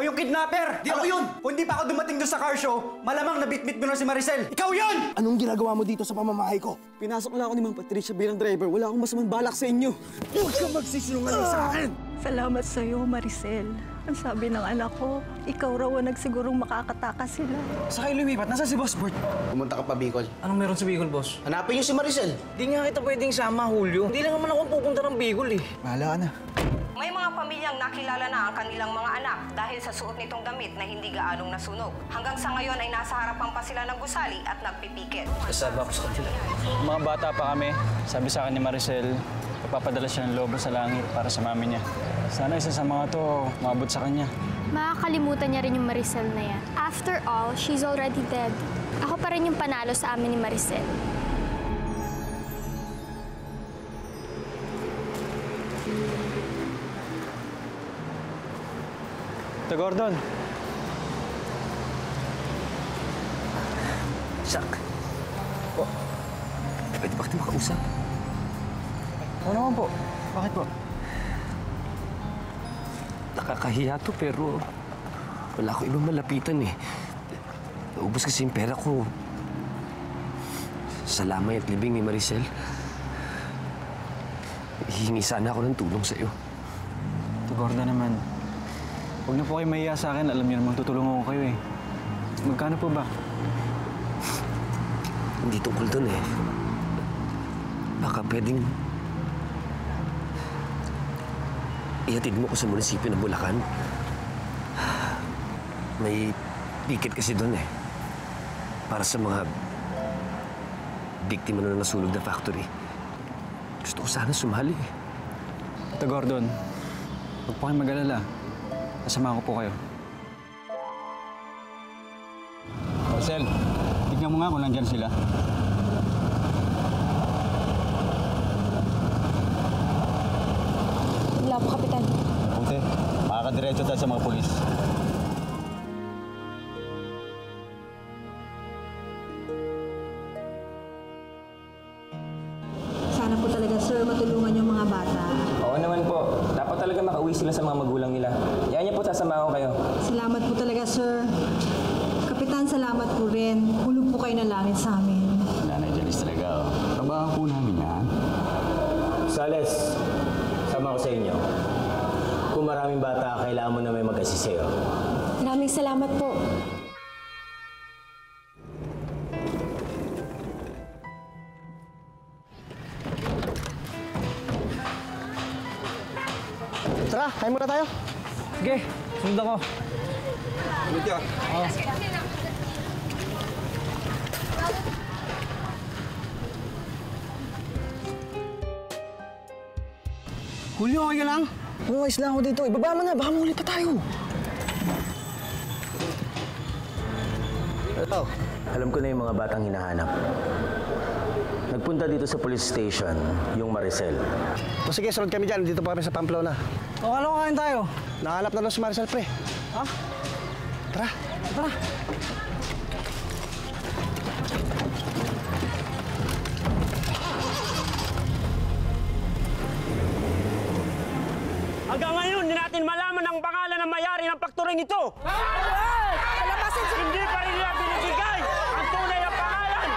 Ikaw yung kidnapper! Di ako yun! Kung di pa ako dumating doon sa car show, malamang nabitbit mo na si Maricel. Ikaw yun! Anong ginagawa mo dito sa pamamahay ko? Pinasok na ako ni Mang Patricia bilang driver. Wala akong masamang balak sa inyo. Huwag kang magsisinungaling sa akin! Salamat sa'yo, Maricel. Ang sabi ng anak ko, ikaw raw ang nagsigurong makakatakas sila. Sa kayo lumipat, nasa si Boss Bert? Pumunta ka pa Bicol. Anong meron sa Bicol, boss? Hanapin niyo si Maricel. Di nga kita pwedeng sama, Julio. Hindi lang naman ako pupunta ng Bicol eh. Bahala ka na. May mga pamilyang nakilala na ang kanilang mga anak dahil sa suot nitong damit na hindi gaanong nasunog. Hanggang sa ngayon ay nasa harapan pa sila ng gusali at nagpipikit. Kasama ko sa kanila. Mga bata pa kami, sabi sa akin ni Maricel, ipapadala siya ng lobo sa langit para sa mami niya. Sana isa sa mga to, maabot sa kanya. Makakalimutan niya rin yung Maricel na yan. After all, she's already dead. Ako pa rin yung panalo sa amin ni Maricel. Tito Gordon. Sak. Po. Pwede ba kita makausap? Oo naman po. Bakit po? Nakakahiya to pero wala ko ibang malapitan eh. Naubos kasi yung pera ko sa lamay at libing ni Maricel. Hihingi sana ako ng tulong sa'yo. Tito Gordon naman. Huwag na po kayo mahiya sa akin. Alam niyo namang tutulungan ko kayo eh. Magkano po ba? Hindi tungkol dun eh. Baka pwedeng ihatid mo ko sa munisipyo ng Bulacan. May picket kasi doon eh. Para sa mga biktima na nasunog na factory. Gusto ko sana sumali eh. Tito Gordon, huwag po kayong mag-alala. Kasama ko po kayo. Marcel, tignan mo nga kung nandyan sila. Wala po, Kapitan. Mabuti. Makakadiretso tayo sa mga pulis. Sana po talaga, sir, matulungan yung mga bata. Oo naman po. Dapat talaga makauwi sila sa mga magulang nila. Yan niya po, sasama ko kayo. Salamat po talaga, sir. Kapitan, salamat po rin. Hulog po kayo ng langit sa amin. Nanay Janice talaga. Trabaho po namin yan. Sales, sama ko sa inyo. Kung maraming bata, kailangan mo na may mag-assist sa'yo. Maraming salamat po. Tara, kain muna tayo. Sige, sunod ako. Ulit ka. Oo. Julio, okay ka lang? Ayos lang ako dito. Ibaba mo na, baka mahuli pa tayo. Ito, alam ko na yung mga batang hinahanap. Nagpunta dito sa police station, yung Maricel. O sige, sunod kami dyan. Dito pa kami sa Pamplona. O, kala ko kain tayo. Nahanap na lang si Maricel, pre. Ha? Tara. Tara. Hanggang ngayon, hindi natin malaman ang pangalan ng may-ari ng faktoring ito. Hindi pa rin nila binibigay ang tunay na pangalan.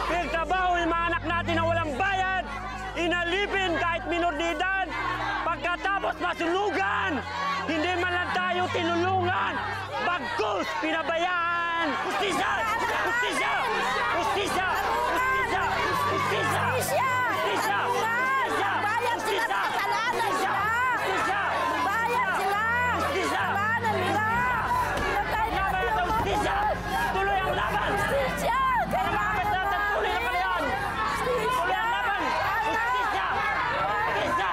Pinagtrabaho yung mga anak natin na walang bayad, inalipin kahit minor de edad, pagkatapos masunugan, hindi man lang tayo tinulungan, bagkus pinabayaan. Justisya! Justisya! Justisya! Justisya! Justisya! Justisya! Bayad sila sa kasalanan nila! Bayad sila! Kasalanan nila! Pinatay natin yung mga Justisya! Tuloy ang laban! Justisya! Kailangan natin tuloy ang kalayan! Tuloy ang laban! Justisya! Justisya!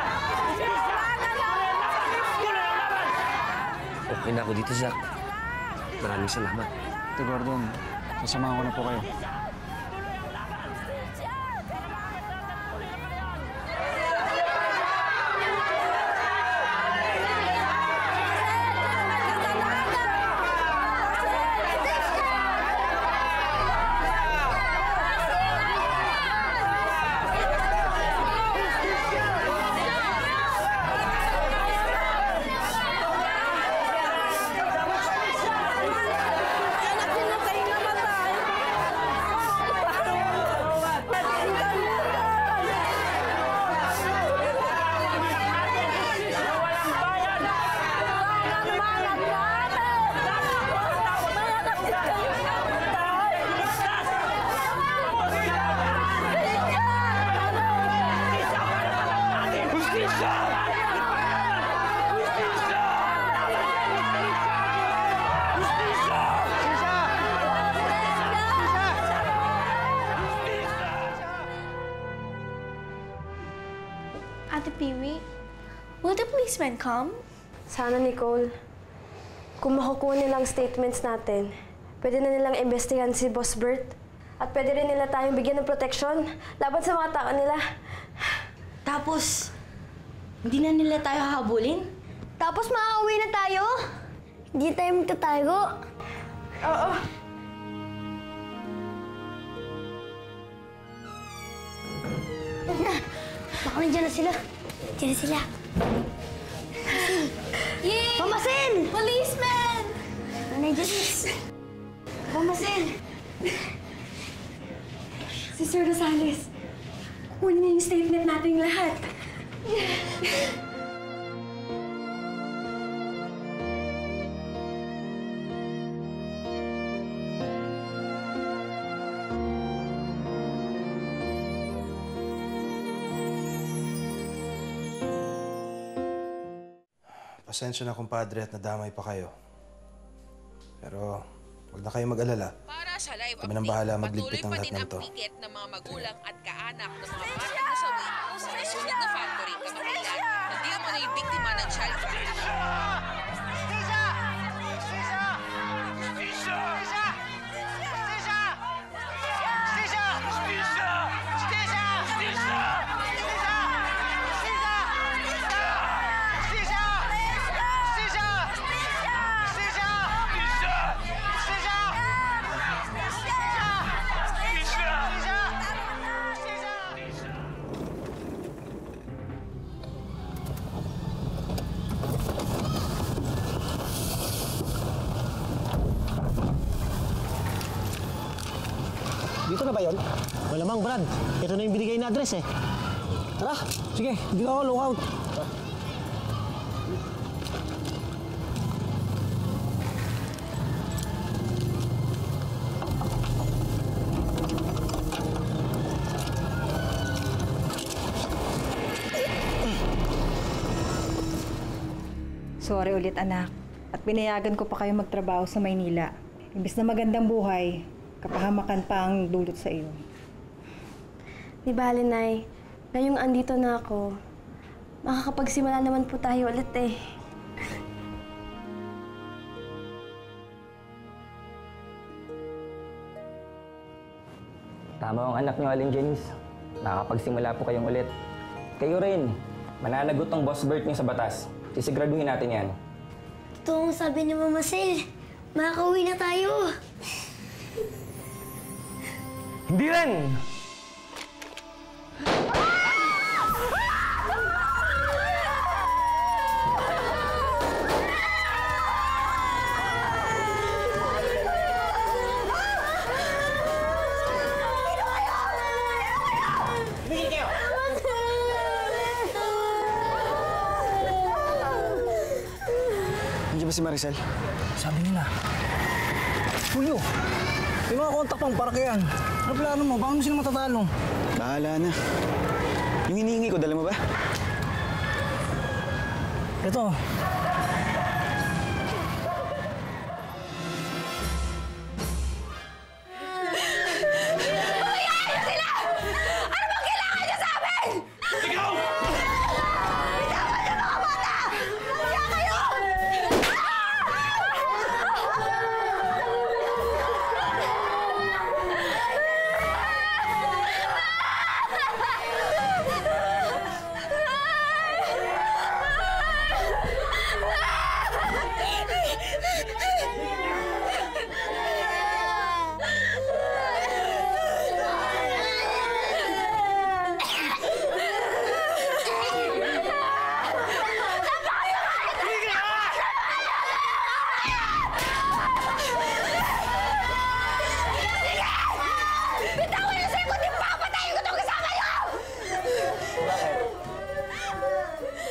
Justisya! Tuloy ang laban! Tuloy ang laban! Okay na ako dito, Zach. Maraming salamat. Tito Gordon, kasama ko na po kayo. Ate Piwi, will the policeman come? Sana, Nicole. Kung makukuha nilang statements natin, pwede na nilang investigahan si Boss Bert. At pwede rin nila tayong bigyan ng proteksyon laban sa mga tao nila. Tapos, hindi na nila tayo hahabulin? Tapos makakauwi na tayo? Hindi tayo magtatago? Oo. Baka nandiyan na sila. Nandiyan na sila. Yay! Mamasin! Policeman! Nanay Janice! Mamasin! Si Sir Rosales, kunin niya yung statement nating lahat. Pasensya na, kumpadre, at nadamay pa kayo. Pero huwag na kayo mag-alala. Para sa live Kami nang bahala magligpit ng patuloy pa lahat din ng ang to. pikit ng mga magulang at kaanak ng mga batang nasawi sa nasunod na factory Kamantilan na di mo na yung biktima ng child trafficking. Dito na ba yun? Malamang, Brad. Ito na yung binigay na address eh. Tara, sige, hindi ka ako lookout. Sorry ulit, anak. At pinayagan ko pa kayo magtrabaho sa Maynila. Imbis na magandang buhay, kapahamakan pa ang dulot sa iyo. Di bale, Nay. Ngayong andito na ako, makakapagsimula naman po tayo ulit eh. Tama ang anak niyo, Aling Janice. Nakakapagsimula po kayong ulit. Kayo rin. Mananagot ang Boss Bert niyo sa batas. Sisiguraduhin natin yan. Ito ang sabi ni Mama Sil. Makakauwi na tayo. Hindi rin! Nandiyan ba si Maricel? Sabi nila. Julio, may mga kontak pang para kayan. Ano plano mo? Baka mo sila matatalo? Bahala na. Yung hinihingi ko, dala mo ba? Ito.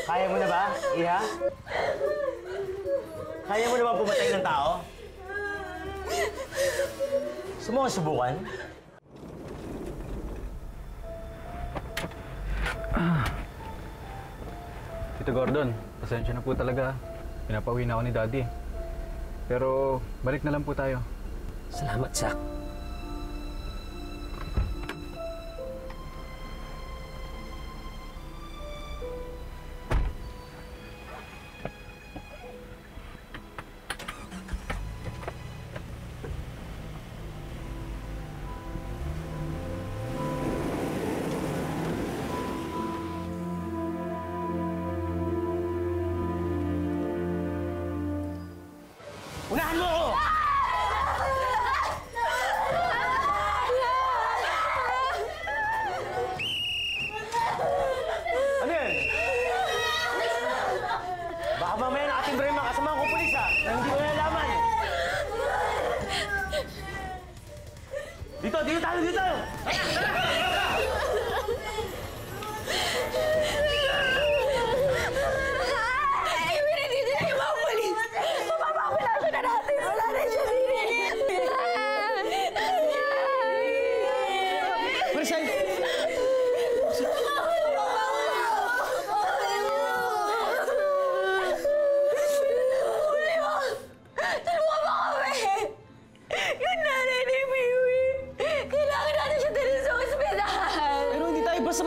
Kaya mo na ba, Iha? Kaya mo na ba pumatay ng tao? Gusto mo subukan? Tito Gordon, pasensya na po talaga. Pinapauwi na ako ni Daddy. Pero balik na lang po tayo. Salamat, Zach. Unahan mo ako! Ano yan? Baka mamaya nakatimbra yung mga kasamahan ko pulis ha, na hindi ko nalaman. Dito tayo, dito tayo!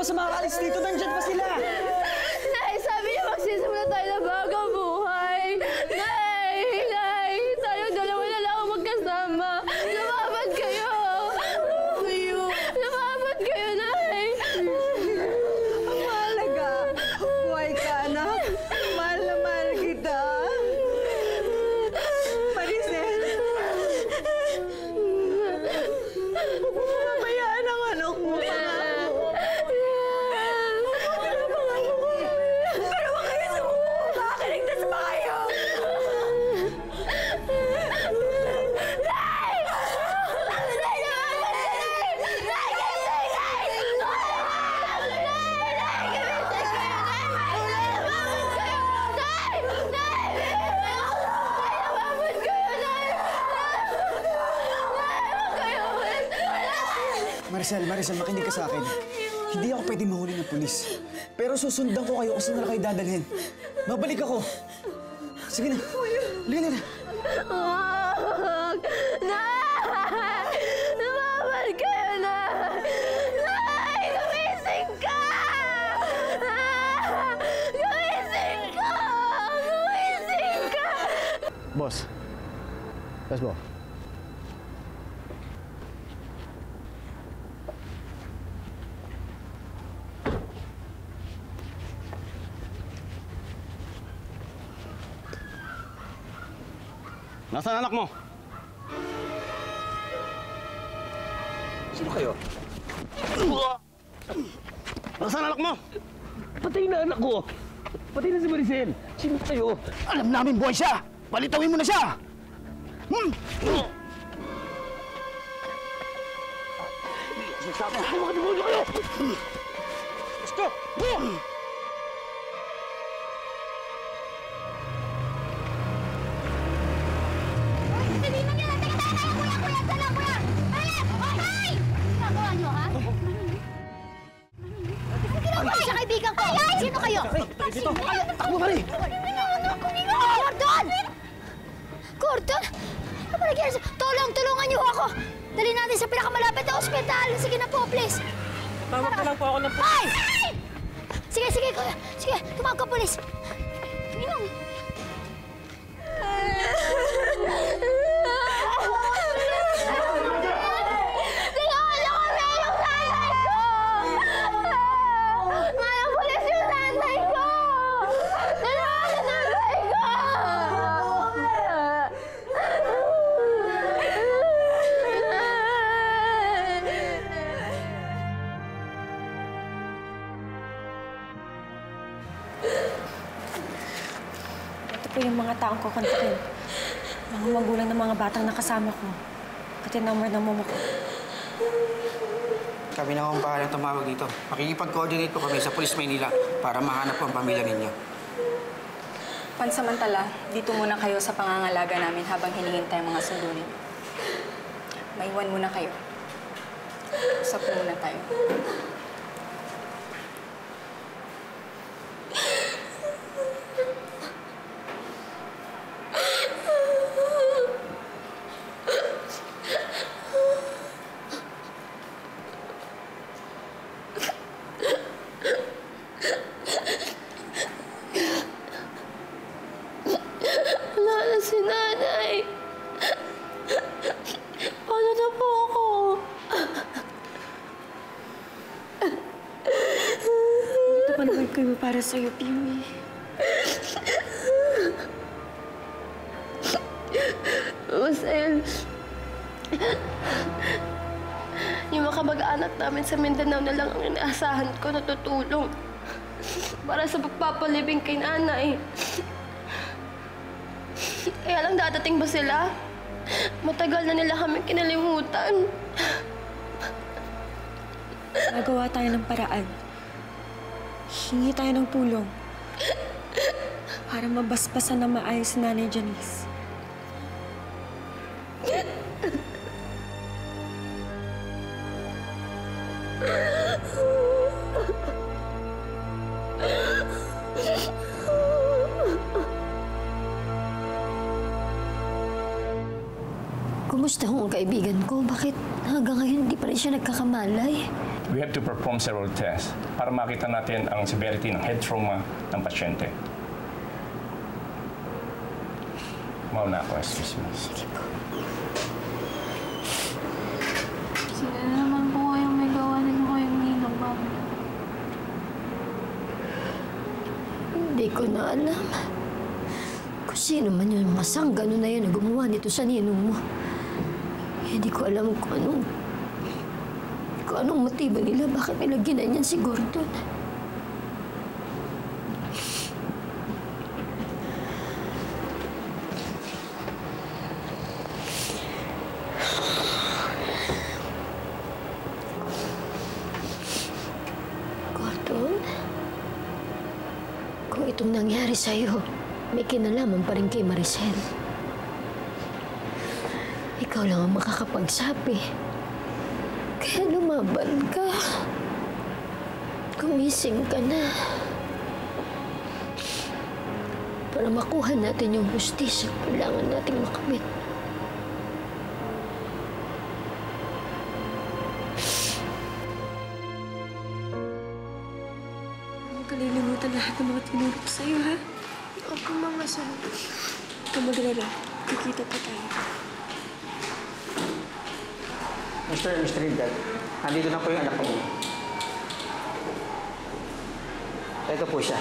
Basta makakalis dito, nandyan pa sila! Nay, sabi niya magsisimula tayo ng bagong buhay! Nay! Nay! Tayong dalawa na lang ang magkasama! Lumaban kayo! Lumaban kayo, Nay! Mahalaga! Buhay ka, anak! Mahal na mahal kita! Maricel! Huwag mo mabayaan ang anak mo, Maricel, makinig ka sa akin. Hindi ako pwede mahuli ng pulis. Pero susundan ko kayo kung saan na kayo dadalhin. Babalik ako. Sige na. Halika na. Nay! Lumaban kayo, Nay! Nay! Gumising ka! Gumising ka! Gumising ka! Boss. Yes, boss. Nasaan anak mo? Sino kayo? Nasaan anak mo? Patay na anak ko! Patay na si Maricel! Sino kayo? Alam namin buhay siya! Palitawin mo na siya! Sabi, mga demonyo kayo! Gusto! Sa kaibigan ko! Sino kayo? Dito! Takbo ka rin! Gordon! Gordon? Ano ba nangyari? Tulungan niyo ako! Dali natin sa pinakamalapit na ospital! Sige na po, please! Tawag na lang po ako ng pulis. Ay! Sige, tumawag ka, pulis! Ninong! Ito po yung mga taong kukontakin. Mga magulang ng mga batang nakasama ko. Pati number ng mama ko. Kami na akong bahalang tumawag dito. Makikipag-coordinate po kami sa Police Maynila para mahanap po ang pamilya ninyo. Pansamantala, dito muna kayo sa pangangalaga namin habang hinihintay ang mga sundunin. Maiwan muna kayo. Usap muna tayo. Wala na si nanay. Paano na po ako? Ito panuwag kayo para sa'yo, Piwi. Marcel, yung mga kamag-anak namin sa Mindanao na lang ang inaasahan ko na tutulong para sa pagpapalibing kay nanay. Kaya lang dadating ba sila? Matagal na nila kami kinalimutan. Nagawa tayo ng paraan. Hingi tayo ng tulong para mabasbasan na maayos si Nanay Janice. Kumusta ho ang kaibigan ko? Bakit hanggang ngayon hindi pa rin siya nagkakamalay? We have to perform several tests para makita natin ang severity ng head trauma ng pasyente. Mauna ako, excuse me. Sige po. Sila naman po kayong may gawa na nyo kayong ninong, Ma'am. Hindi ko na alam. Kung sino man yung mga sanggano na yun na gumawa nito sa ninong mo. Hindi ko alam kung anong motibo nila, bakit nila ginanyan si Gordon. Gordon? Kung itong nangyari sa'yo, may kinalaman pa rin kay Maricel. Ikaw lang ang makakapagsabi. Kaya lumaban ka. Gumising ka na. Para makuha natin yung hustisya, kailangan nating makamit. Huwag ka lilimutan lahat ng mga tinuro ko sa'yo, ha? Opo, Mama Sal. Huwag ka maglala. Kikita pa tayo. Mr. Rindal, nandito na po yung anak ko. Ito po siya.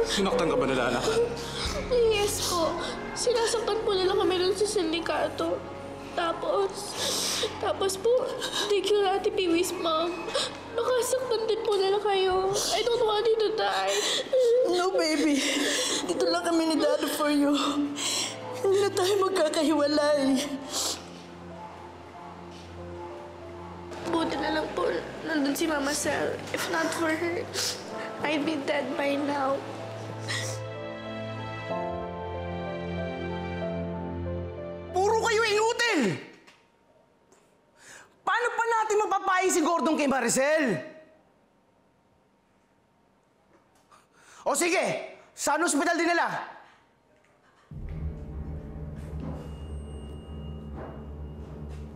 Sinaktan ka ba nila, anak? Yes po. Sinasaktan po nila kami rin sa sindikato. Tapos po, thank you Ate Piwis, Ma'am. Nakasaktan din po nila kayo. I don't want you to die. No, baby. Dito lang kami ni Daddy for you. Hindi na tayo magkakahiwalay. Buti na lang po, nandun si Mama Sal. If not for her, I'd be dead by now. Puro kayo inutil! Paano pa natin mapapayin si Gordon kay Maricel? O sige, saan ospital din nila?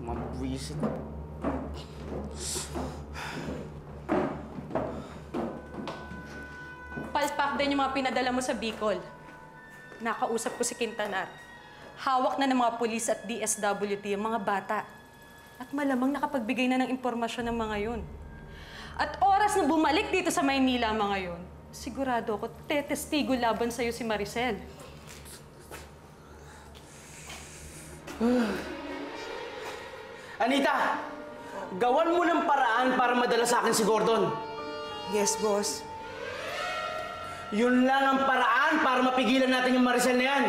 Mabwisit. Palpak din yung mga pinadala mo sa Bicol. Nakausap ko si Quintanar. Hawak na ng mga pulis at DSWD ang mga bata. At malamang nakapagbigay na ng impormasyon ng mga yun. At oras na bumalik dito sa Maynila mga yun, sigurado ako tetestigo laban sa'yo si Maricel. Anita! Gawan mo ng paraan para madala sa akin si Gordon. Yes, boss. Yun lang ang paraan para mapigilan natin yung Maricel na yan.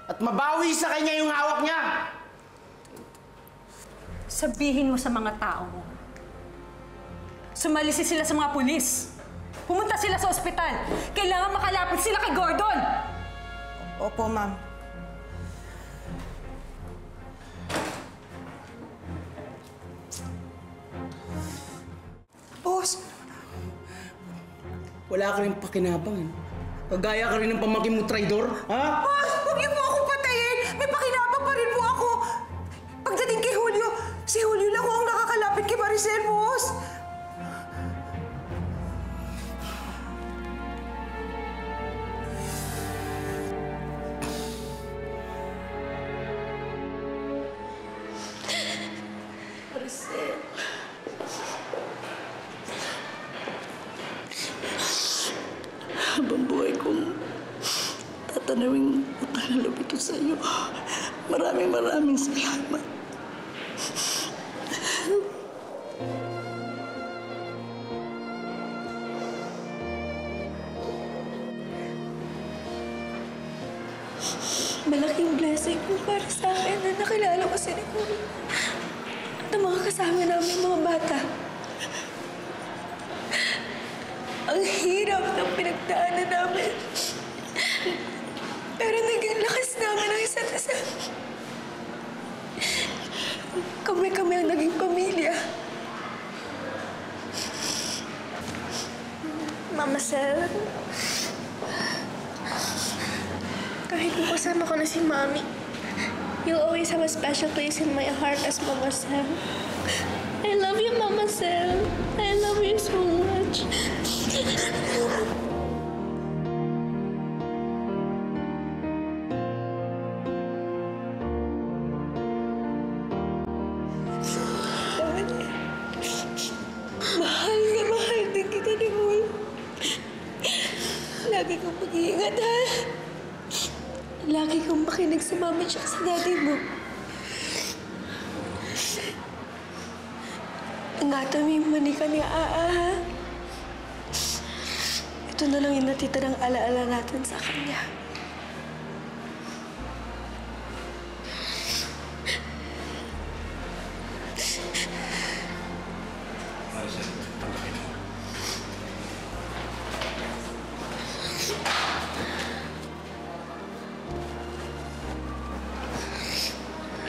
At mabawi sa kanya yung hawak niya. Sabihin mo sa mga tao mo. Sumalisi sila sa mga pulis. Pumunta sila sa ospital. Kailangan makalapit sila kay Gordon. Opo, ma'am. Boss, wala ka rin pakinabang. Kagaya ka rin ng pamangkin mo, traidor, ha? Boss, huwag niyo po akong patayin! May pakinabang pa rin po ako! Pagdating kay Julio, si Julio lang ang nakakalapit kay Maricel, boss! kong tatanawing makalalob ito sa iyo. Maraming salamat. Malaking blessing po para sa akin na nakilala ko si Nicole. At ang mga kasama namin mga bata. Ang hirap ng pinagdaanan namin. Pero naging lakas namin ang isa't isa. Kami ang naging pamilya. Mama Sel, kahit po kasama ko na si Mami, you'll always have a special place in my heart as Mama Sel. I love you, Mama Sel. I love you so much. Mahal din kita, Nicole. Lagi kang mag-iingat, ha? Lagi kang makinig sa mama at sa daddy mo. Ingatan mo yung manika ni Aa, ha? Ito na lang yung natitirang alaala natin sa kanya.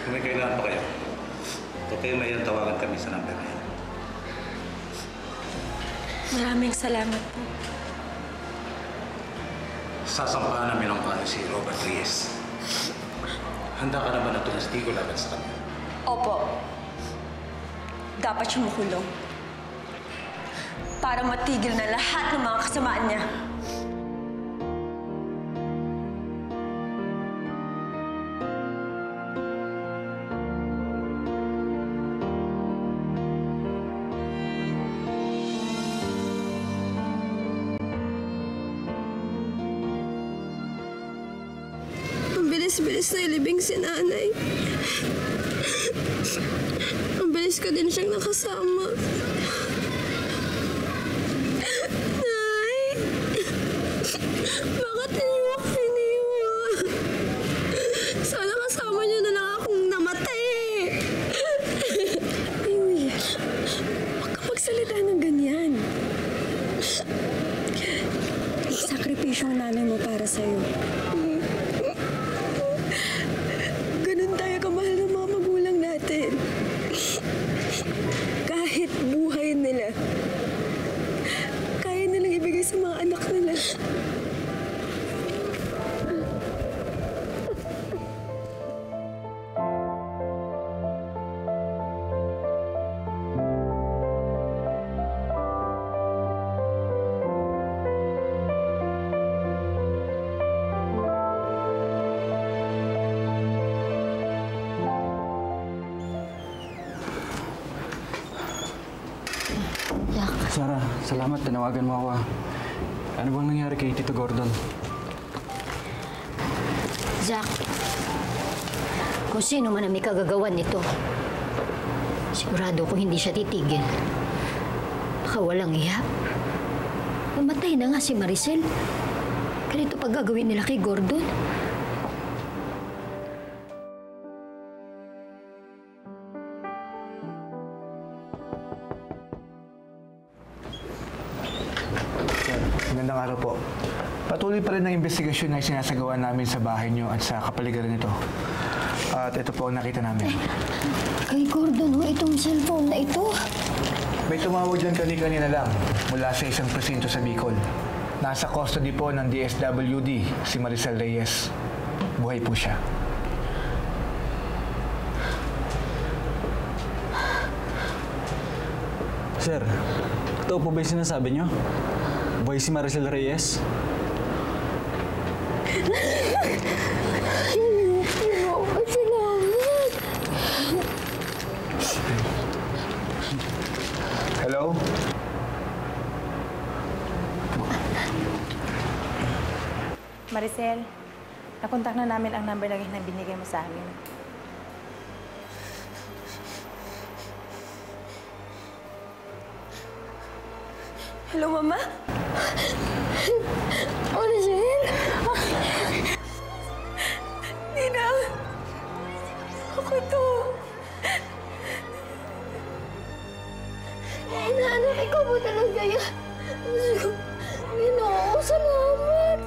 Kung may kailangan pa kayo, huwag kayo mahilang tawagan kami sa number na yan. Maraming salamat po. Sasampahan namin ang kaso si Robert Reyes. Handa ka na ba na tumastigo laban sa kanya? Opo. Dapat siya makulong. Para matigil na lahat ng mga kasamaan niya. Bilis na ilibing si nanay. Ang bilis ko din siyang nakasama. Nay! Bakit niyo ako iniwan? Sana kasama niyo na lang akong namatay. Ay, huwag ka magsalita ng ganyan. Sakripisyo ang nanay mo para sa'yo. Kahit buhay nila, kaya nilang ibigay sa mga anak nila. Sarah, salamat. Tinawagan mo ako. Ano bang nangyari kay Tito Gordon? Jack, kung sino man ang may kagagawan nito, sigurado ko hindi siya titigil. Baka walang iya. Mamatay na nga si Maricel. Ganito pa gagawin nila kay Gordon. Magandang araw po. Patuloy pa rin ang investigasyon na sinasagawa namin sa bahay niyo at sa kapaligiran nito. At ito po ang nakita namin. Kay Gordon, itong cellphone na ito. May tumawag dyan kanina lang mula sa isang presinto sa Bicol. Nasa custody po ng DSWD si Maricel Reyes. Buhay po siya. Sir, totoo po ba yung sinasabi niyo? Buhay si Maricel Reyes? Hello? Maricel, nakontak na namin ang number na binigay mo sa amin. Hello, Mama? Maricel? Ninang! Ako to. Anak, ikaw mo talaga yan. Ginoo, salamat.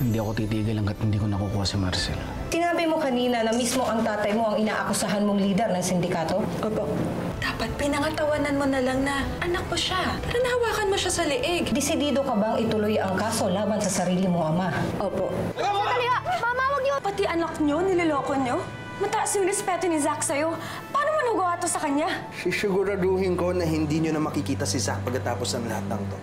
Hindi ako titigil hanggat hindi ko nakukuha si Maricel. Sinabi mo kanina na mismo ang tatay mo ang inaakusahan mong leader ng sindikato? Opo. Dapat pinangatawanan mo na lang na anak mo siya. Para nahawakan mo siya sa leeg. Desidido ka bang ituloy ang kaso laban sa sarili mong ama? Opo. Sandali nga! Mama, wag niyo! Pati anak niyo, niloloko niyo? Mataas yung respeto ni Zach sa'yo. Paano mo nagawa to sa kanya? Sisiguraduhin ko na hindi nyo na makikita si Zach pagkatapos ng lahat ng to.